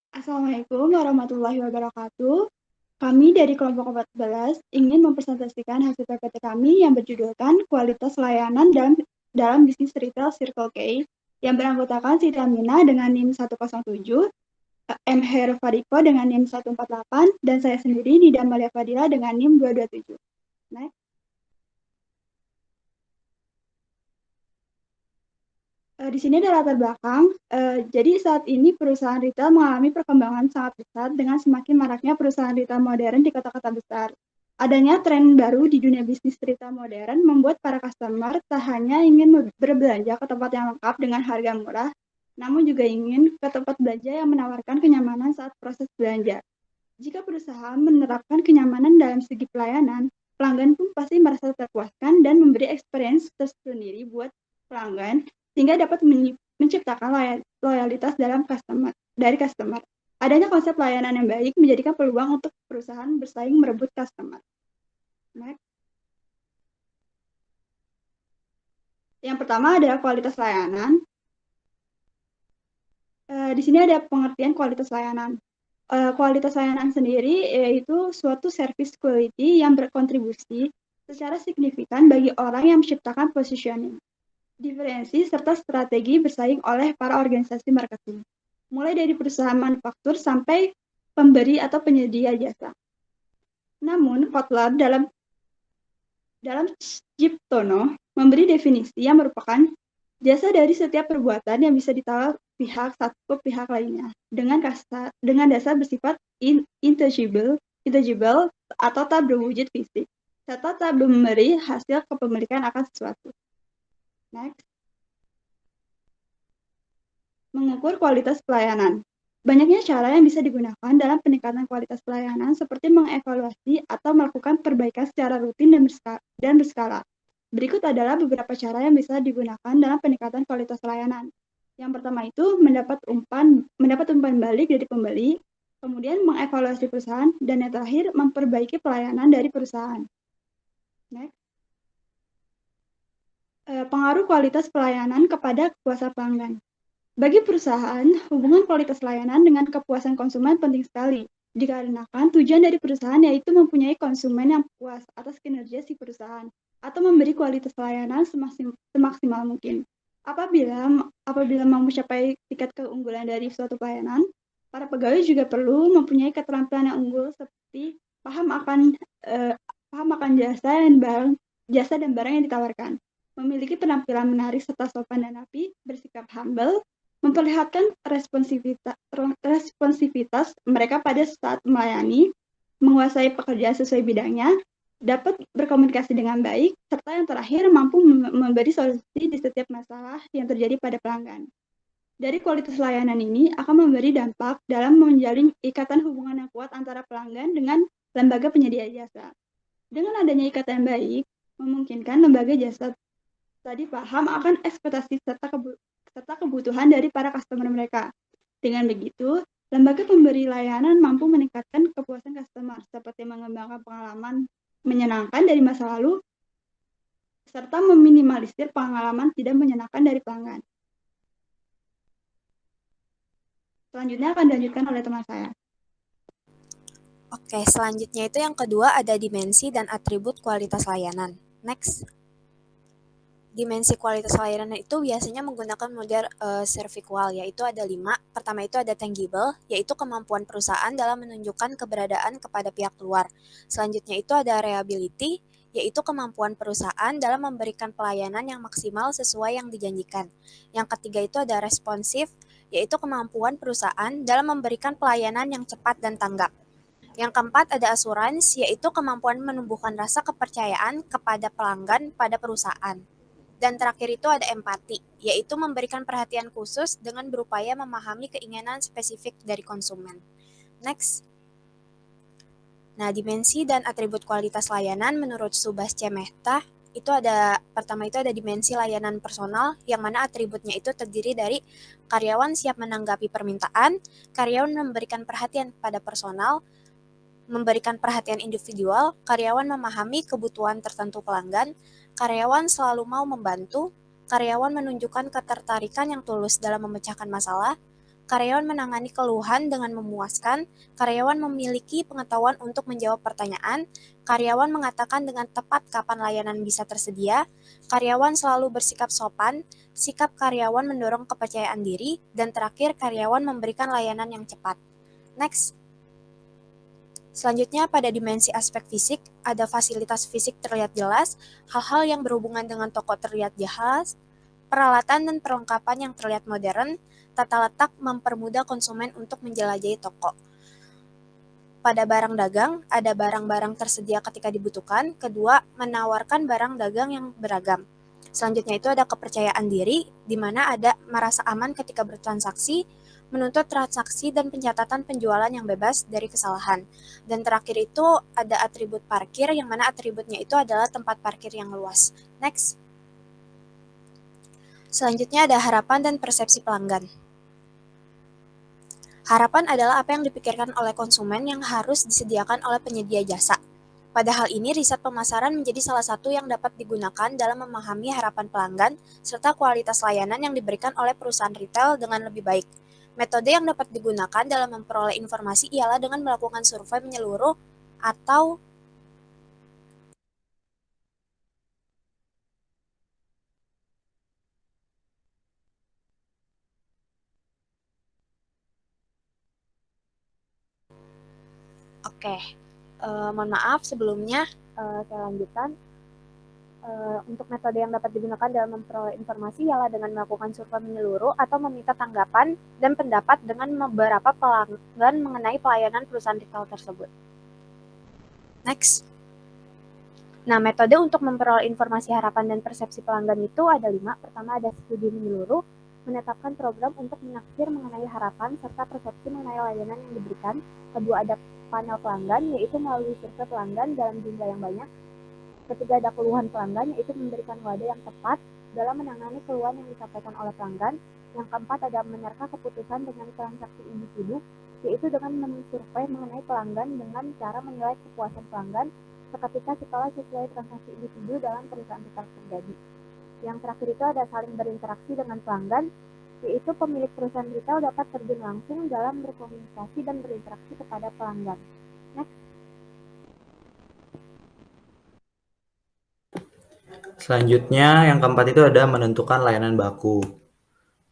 Assalamualaikum warahmatullahi wabarakatuh. Kami dari kelompok 14 ingin mempresentasikan hasil PPT kami yang berjudulkan Kualitas Layanan dalam Bisnis Retail Circle K yang beranggotakan Siti Aminah dengan NIM 107, M. Heru Fadiko dengan NIM 148, dan saya sendiri Nida Malia Fadila dengan NIM 227. Next. Di sini ada latar belakang. Jadi saat ini perusahaan retail mengalami perkembangan sangat pesat dengan semakin maraknya perusahaan retail modern di kota-kota besar. Adanya tren baru di dunia bisnis retail modern membuat para customer tak hanya ingin berbelanja ke tempat yang lengkap dengan harga murah, namun juga ingin ke tempat belanja yang menawarkan kenyamanan saat proses belanja. Jika perusahaan menerapkan kenyamanan dalam segi pelayanan, pelanggan pun pasti merasa terpuaskan dan memberi experience tersendiri buat pelanggan sehingga dapat menciptakan loyalitas dari customer. Adanya konsep layanan yang baik menjadikan peluang untuk perusahaan bersaing merebut customer. Next. Yang pertama adalah kualitas layanan. Di sini ada pengertian kualitas layanan. Kualitas layanan sendiri yaitu suatu service quality yang berkontribusi secara signifikan bagi orang yang menciptakan positioning, diferensi, serta strategi bersaing oleh para organisasi marketing, mulai dari perusahaan manufaktur sampai pemberi atau penyedia jasa. Namun, Kotler dalam Ciptono memberi definisi yang merupakan jasa dari setiap perbuatan yang bisa ditawar pihak satu ke pihak lainnya dengan dasar bersifat intangible atau tak berwujud fisik, serta tak memberi hasil kepemilikan akan sesuatu. Next. Mengukur kualitas pelayanan. Banyaknya cara yang bisa digunakan dalam peningkatan kualitas pelayanan seperti mengevaluasi atau melakukan perbaikan secara rutin dan berskala. Berikut adalah beberapa cara yang bisa digunakan dalam peningkatan kualitas pelayanan. Yang pertama itu mendapat umpan balik dari pembeli, kemudian mengevaluasi perusahaan, dan yang terakhir memperbaiki pelayanan dari perusahaan. Next. Pengaruh kualitas pelayanan kepada kepuasan pelanggan. Bagi perusahaan, hubungan kualitas layanan dengan kepuasan konsumen penting sekali, dikarenakan tujuan dari perusahaan yaitu mempunyai konsumen yang puas atas kinerja si perusahaan, atau memberi kualitas layanan semaksimal mungkin. Apabila mau mencapai tingkat keunggulan dari suatu pelayanan, para pegawai juga perlu mempunyai keterampilan yang unggul seperti paham akan jasa dan barang yang ditawarkan, memiliki penampilan menarik serta sopan dan rapi, bersikap humble, memperlihatkan responsivitas mereka pada saat melayani, menguasai pekerjaan sesuai bidangnya, dapat berkomunikasi dengan baik, serta yang terakhir mampu memberi solusi di setiap masalah yang terjadi pada pelanggan. Dari kualitas layanan ini akan memberi dampak dalam menjalin ikatan hubungan yang kuat antara pelanggan dengan lembaga penyedia jasa. Dengan adanya ikatan yang baik, memungkinkan lembaga jasa tadi paham akan ekspektasi serta kebutuhan dari para customer mereka. Dengan begitu, lembaga pemberi layanan mampu meningkatkan kepuasan customer, seperti mengembangkan pengalaman menyenangkan dari masa lalu, serta meminimalisir pengalaman tidak menyenangkan dari pelanggan. Selanjutnya akan dilanjutkan oleh teman saya. Oke, selanjutnya itu yang kedua ada dimensi dan atribut kualitas layanan. Next. Dimensi kualitas layanan itu biasanya menggunakan model servikual, yaitu ada 5. Pertama itu ada tangible, yaitu kemampuan perusahaan dalam menunjukkan keberadaan kepada pihak luar. Selanjutnya itu ada reliability, yaitu kemampuan perusahaan dalam memberikan pelayanan yang maksimal sesuai yang dijanjikan. Yang ketiga itu ada responsive, yaitu kemampuan perusahaan dalam memberikan pelayanan yang cepat dan tanggap. Yang keempat ada assurance, yaitu kemampuan menumbuhkan rasa kepercayaan kepada pelanggan pada perusahaan. Dan terakhir itu ada empati, yaitu memberikan perhatian khusus dengan berupaya memahami keinginan spesifik dari konsumen. Next. Nah, dimensi dan atribut kualitas layanan menurut Subhas C. Mehta, pertama itu ada dimensi layanan personal, yang mana atributnya itu terdiri dari karyawan siap menanggapi permintaan, karyawan memberikan perhatian pada personal, memberikan perhatian individual, karyawan memahami kebutuhan tertentu pelanggan, karyawan selalu mau membantu, karyawan menunjukkan ketertarikan yang tulus dalam memecahkan masalah, karyawan menangani keluhan dengan memuaskan, karyawan memiliki pengetahuan untuk menjawab pertanyaan, karyawan mengatakan dengan tepat kapan layanan bisa tersedia, karyawan selalu bersikap sopan, sikap karyawan mendorong kepercayaan diri, dan terakhir karyawan memberikan layanan yang cepat. Next. Selanjutnya pada dimensi aspek fisik, ada fasilitas fisik terlihat jelas, hal-hal yang berhubungan dengan toko terlihat jelas, peralatan dan perlengkapan yang terlihat modern, tata letak mempermudah konsumen untuk menjelajahi toko. Pada barang dagang, ada barang-barang tersedia ketika dibutuhkan. Kedua, menawarkan barang dagang yang beragam. Selanjutnya itu ada kepercayaan diri, di mana ada merasa aman ketika bertransaksi, menuntut transaksi dan pencatatan penjualan yang bebas dari kesalahan. Dan terakhir itu ada atribut parkir, yang mana atributnya itu adalah tempat parkir yang luas. Next. Selanjutnya ada harapan dan persepsi pelanggan. Harapan adalah apa yang dipikirkan oleh konsumen yang harus disediakan oleh penyedia jasa. Pada hal ini, riset pemasaran menjadi salah satu yang dapat digunakan dalam memahami harapan pelanggan serta kualitas layanan yang diberikan oleh perusahaan retail dengan lebih baik. Metode yang dapat digunakan dalam memperoleh informasi ialah dengan melakukan survei menyeluruh atau mohon maaf sebelumnya saya lanjutkan. Untuk metode yang dapat digunakan dalam memperoleh informasi ialah dengan melakukan survei menyeluruh atau meminta tanggapan dan pendapat dengan beberapa pelanggan mengenai pelayanan perusahaan retail tersebut. Next. Nah, metode untuk memperoleh informasi harapan dan persepsi pelanggan itu ada 5. Pertama ada studi menyeluruh, menetapkan program untuk menaksir mengenai harapan serta persepsi mengenai layanan yang diberikan. Kedua ada panel pelanggan, yaitu melalui survei pelanggan dalam jumlah yang banyak. Ketiga ada keluhan pelanggan, yaitu memberikan wadah yang tepat dalam menangani keluhan yang disampaikan oleh pelanggan. Yang keempat ada menerka keputusan dengan transaksi individu, yaitu dengan mensurvei mengenai pelanggan dengan cara menilai kepuasan pelanggan seketika setelah sesuai transaksi individu dalam perusahaan retail terjadi. Yang terakhir itu ada saling berinteraksi dengan pelanggan, yaitu pemilik perusahaan retail dapat terjun langsung dalam berkomunikasi dan berinteraksi kepada pelanggan. Next. Selanjutnya, yang keempat itu ada menentukan layanan baku.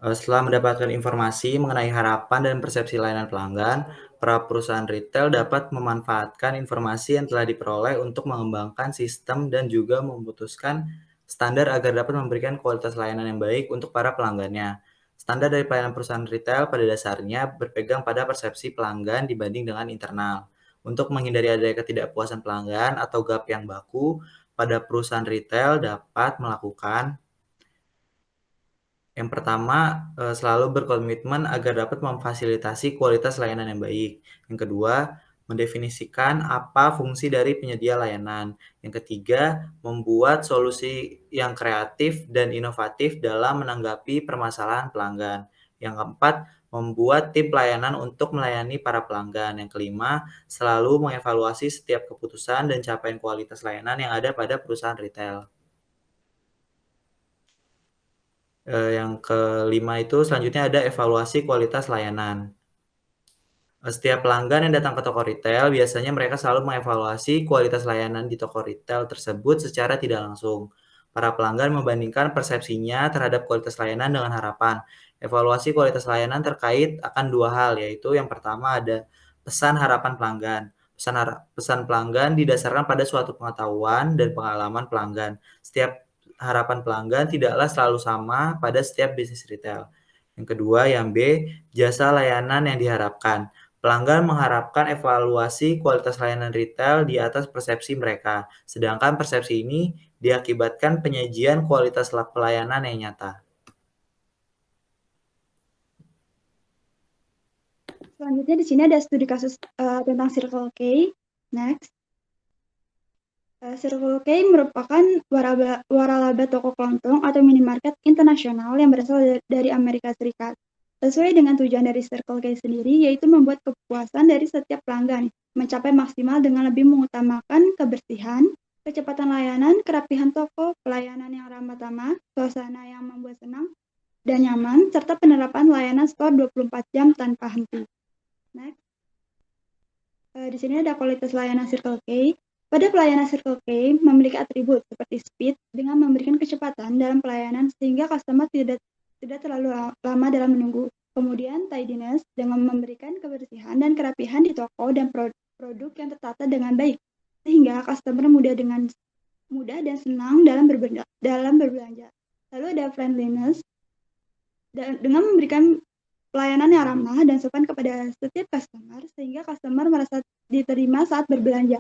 Setelah mendapatkan informasi mengenai harapan dan persepsi layanan pelanggan, para perusahaan retail dapat memanfaatkan informasi yang telah diperoleh untuk mengembangkan sistem dan juga memutuskan standar agar dapat memberikan kualitas layanan yang baik untuk para pelanggannya. Standar dari pelayanan perusahaan retail pada dasarnya berpegang pada persepsi pelanggan dibanding dengan internal. Untuk menghindari adanya ketidakpuasan pelanggan atau gap yang baku, pada perusahaan retail dapat melakukan yang pertama, selalu berkomitmen agar dapat memfasilitasi kualitas layanan yang baik. Yang kedua, mendefinisikan apa fungsi dari penyedia layanan. Yang ketiga, membuat solusi yang kreatif dan inovatif dalam menanggapi permasalahan pelanggan. Yang keempat, membuat tim pelayanan untuk melayani para pelanggan. Yang kelima, selalu mengevaluasi setiap keputusan dan capaian kualitas layanan yang ada pada perusahaan retail. Yang kelima itu selanjutnya ada evaluasi kualitas layanan. Setiap pelanggan yang datang ke toko retail, biasanya mereka selalu mengevaluasi kualitas layanan di toko retail tersebut secara tidak langsung. Para pelanggan membandingkan persepsinya terhadap kualitas layanan dengan harapan. Evaluasi kualitas layanan terkait akan dua hal, yaitu yang pertama ada pesan harapan pelanggan. Pesan pelanggan didasarkan pada suatu pengetahuan dan pengalaman pelanggan. Setiap harapan pelanggan tidaklah selalu sama pada setiap bisnis retail. Yang kedua, yang B, jasa layanan yang diharapkan. Pelanggan mengharapkan evaluasi kualitas layanan retail di atas persepsi mereka, sedangkan persepsi ini diakibatkan penyajian kualitas pelayanan yang nyata. Selanjutnya di sini ada studi kasus tentang Circle K. Next. Circle K merupakan waralaba toko kelontong atau minimarket internasional yang berasal dari Amerika Serikat. Sesuai dengan tujuan dari Circle K sendiri, yaitu membuat kepuasan dari setiap pelanggan mencapai maksimal dengan lebih mengutamakan kebersihan, kecepatan layanan, kerapihan toko, pelayanan yang ramah tamah, suasana yang membuat senang, dan nyaman, serta penerapan layanan store 24 jam tanpa henti. Next. Di sini ada kualitas layanan Circle K. Pada pelayanan Circle K memiliki atribut seperti speed dengan memberikan kecepatan dalam pelayanan sehingga customer tidak terlalu lama dalam menunggu. Kemudian tidiness dengan memberikan kebersihan dan kerapihan di toko dan produk yang tertata dengan baik sehingga customer mudah dan senang dalam berbelanja. Lalu ada friendliness dengan memberikan pelayanan yang ramah dan sopan kepada setiap customer sehingga customer merasa diterima saat berbelanja.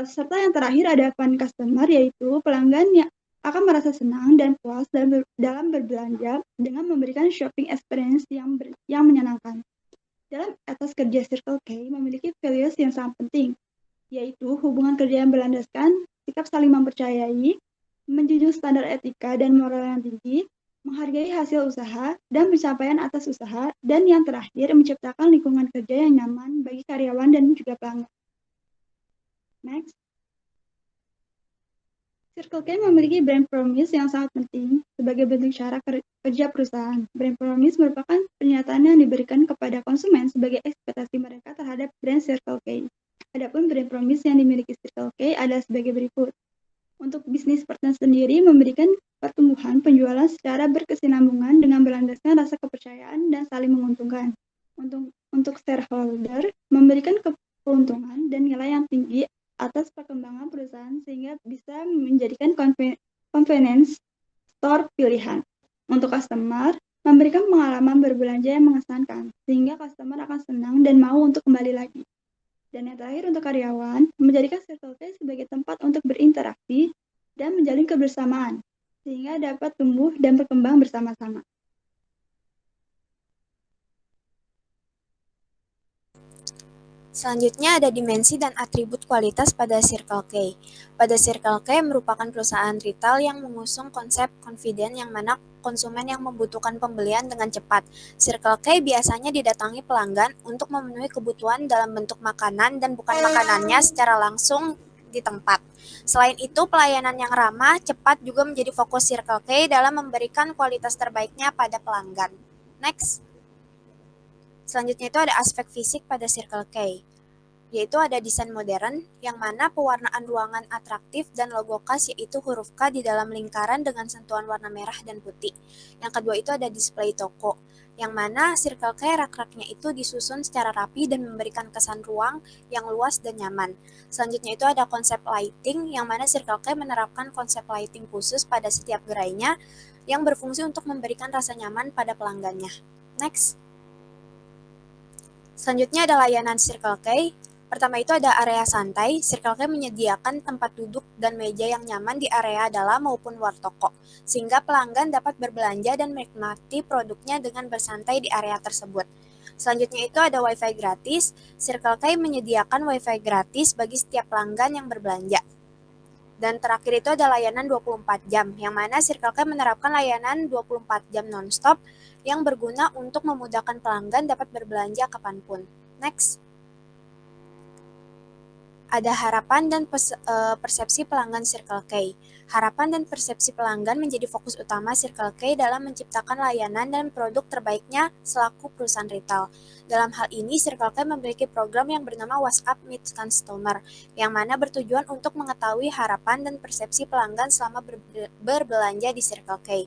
Serta yang terakhir ada fun customer, yaitu pelanggan yang akan merasa senang dan puas dalam berbelanja dengan memberikan shopping experience yang menyenangkan. Dalam etos kerja Circle K memiliki values yang sangat penting, yaitu hubungan kerja yang berlandaskan sikap saling mempercayai, menjunjung standar etika dan moral yang tinggi, menghargai hasil usaha dan pencapaian atas usaha, dan yang terakhir menciptakan lingkungan kerja yang nyaman bagi karyawan dan juga pelanggan. Next. Circle K memiliki brand promise yang sangat penting sebagai bentuk cara kerja perusahaan. Brand promise merupakan pernyataan yang diberikan kepada konsumen sebagai ekspektasi mereka terhadap brand Circle K. Adapun brand promise yang dimiliki Circle K adalah sebagai berikut. Untuk bisnis partner sendiri memberikan pertumbuhan penjualan secara berkesinambungan dengan berlandaskan rasa kepercayaan dan saling menguntungkan. Untuk shareholder memberikan keuntungan dan nilai yang tinggi atas perkembangan perusahaan sehingga bisa menjadikan convenience store pilihan. Untuk customer memberikan pengalaman berbelanja yang mengesankan sehingga customer akan senang dan mau untuk kembali lagi. Dan yang terakhir untuk karyawan, menjadikan Circle K sebagai tempat untuk berinteraksi dan menjalin kebersamaan, sehingga dapat tumbuh dan berkembang bersama-sama. Selanjutnya ada dimensi dan atribut kualitas pada Circle K. Pada Circle K merupakan perusahaan retail yang mengusung konsep confident yang mana konsumen yang membutuhkan pembelian dengan cepat. Circle K biasanya didatangi pelanggan untuk memenuhi kebutuhan dalam bentuk makanan dan bukan makanannya secara langsung di tempat. Selain itu, pelayanan yang ramah, cepat juga menjadi fokus Circle K dalam memberikan kualitas terbaiknya pada pelanggan. Next. Selanjutnya itu ada aspek fisik pada Circle K, yaitu ada desain modern yang mana pewarnaan ruangan atraktif dan logo khas yaitu huruf K di dalam lingkaran dengan sentuhan warna merah dan putih. Yang kedua itu ada display toko, yang mana Circle K rak-raknya itu disusun secara rapi dan memberikan kesan ruang yang luas dan nyaman. Selanjutnya itu ada konsep lighting, yang mana Circle K menerapkan konsep lighting khusus pada setiap gerainya yang berfungsi untuk memberikan rasa nyaman pada pelanggannya. Next. Selanjutnya ada layanan Circle K. Pertama itu ada area santai. Circle K menyediakan tempat duduk dan meja yang nyaman di area dalam maupun luar toko, sehingga pelanggan dapat berbelanja dan menikmati produknya dengan bersantai di area tersebut. Selanjutnya itu ada Wi-Fi gratis. Circle K menyediakan Wi-Fi gratis bagi setiap pelanggan yang berbelanja. Dan terakhir itu ada layanan 24 jam, yang mana Circle K menerapkan layanan 24 jam non-stop yang berguna untuk memudahkan pelanggan dapat berbelanja kapanpun. Next. Ada harapan dan persepsi pelanggan Circle K. Harapan dan persepsi pelanggan menjadi fokus utama Circle K dalam menciptakan layanan dan produk terbaiknya selaku perusahaan retail. Dalam hal ini, Circle K memiliki program yang bernama WhatsApp Meet Customer, yang mana bertujuan untuk mengetahui harapan dan persepsi pelanggan selama berbelanja di Circle K.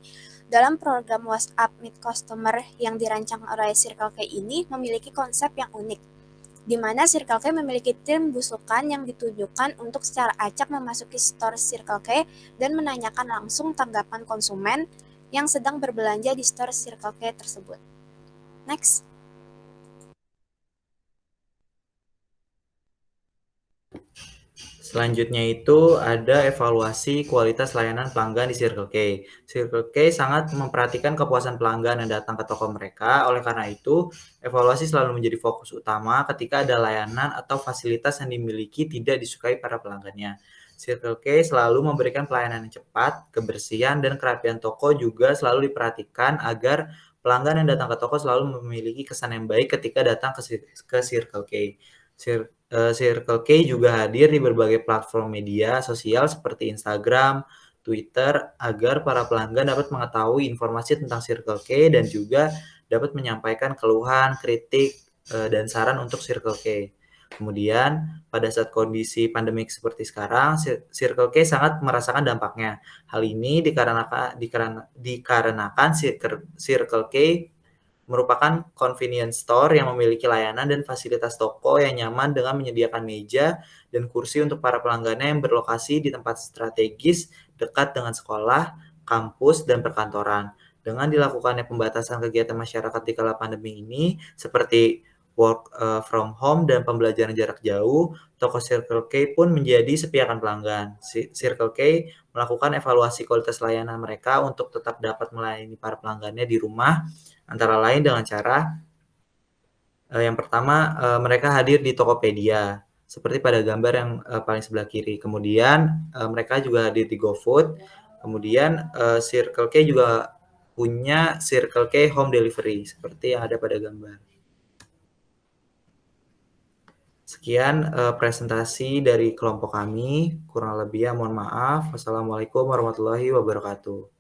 Dalam program WhatsApp Meet Customer yang dirancang oleh Circle K ini memiliki konsep yang unik, di mana Circle K memiliki tim busukan yang ditujukan untuk secara acak memasuki store Circle K dan menanyakan langsung tanggapan konsumen yang sedang berbelanja di store Circle K tersebut. Next. Selanjutnya itu ada evaluasi kualitas layanan pelanggan di Circle K. Circle K sangat memperhatikan kepuasan pelanggan yang datang ke toko mereka. Oleh karena itu, evaluasi selalu menjadi fokus utama ketika ada layanan atau fasilitas yang dimiliki tidak disukai para pelanggannya. Circle K selalu memberikan pelayanan yang cepat, kebersihan, dan kerapian toko juga selalu diperhatikan agar pelanggan yang datang ke toko selalu memiliki kesan yang baik ketika datang ke Circle K. Circle K juga hadir di berbagai platform media sosial seperti Instagram, Twitter agar para pelanggan dapat mengetahui informasi tentang Circle K dan juga dapat menyampaikan keluhan, kritik, dan saran untuk Circle K. Kemudian, pada saat kondisi pandemik seperti sekarang, Circle K sangat merasakan dampaknya. Hal ini dikarenakan Circle K merupakan convenience store yang memiliki layanan dan fasilitas toko yang nyaman dengan menyediakan meja dan kursi untuk para pelanggannya yang berlokasi di tempat strategis dekat dengan sekolah, kampus, dan perkantoran. Dengan dilakukannya pembatasan kegiatan masyarakat di kala pandemi ini, seperti work from home dan pembelajaran jarak jauh, toko Circle K pun menjadi sepi akan pelanggan. Circle K melakukan evaluasi kualitas layanan mereka untuk tetap dapat melayani para pelanggannya di rumah, antara lain dengan cara yang pertama, mereka hadir di Tokopedia, seperti pada gambar yang paling sebelah kiri. Kemudian mereka juga hadir di GoFood. Kemudian Circle K juga punya Circle K Home Delivery, seperti yang ada pada gambar. Sekian presentasi dari kelompok kami. Kurang lebihnya mohon maaf. Wassalamualaikum warahmatullahi wabarakatuh.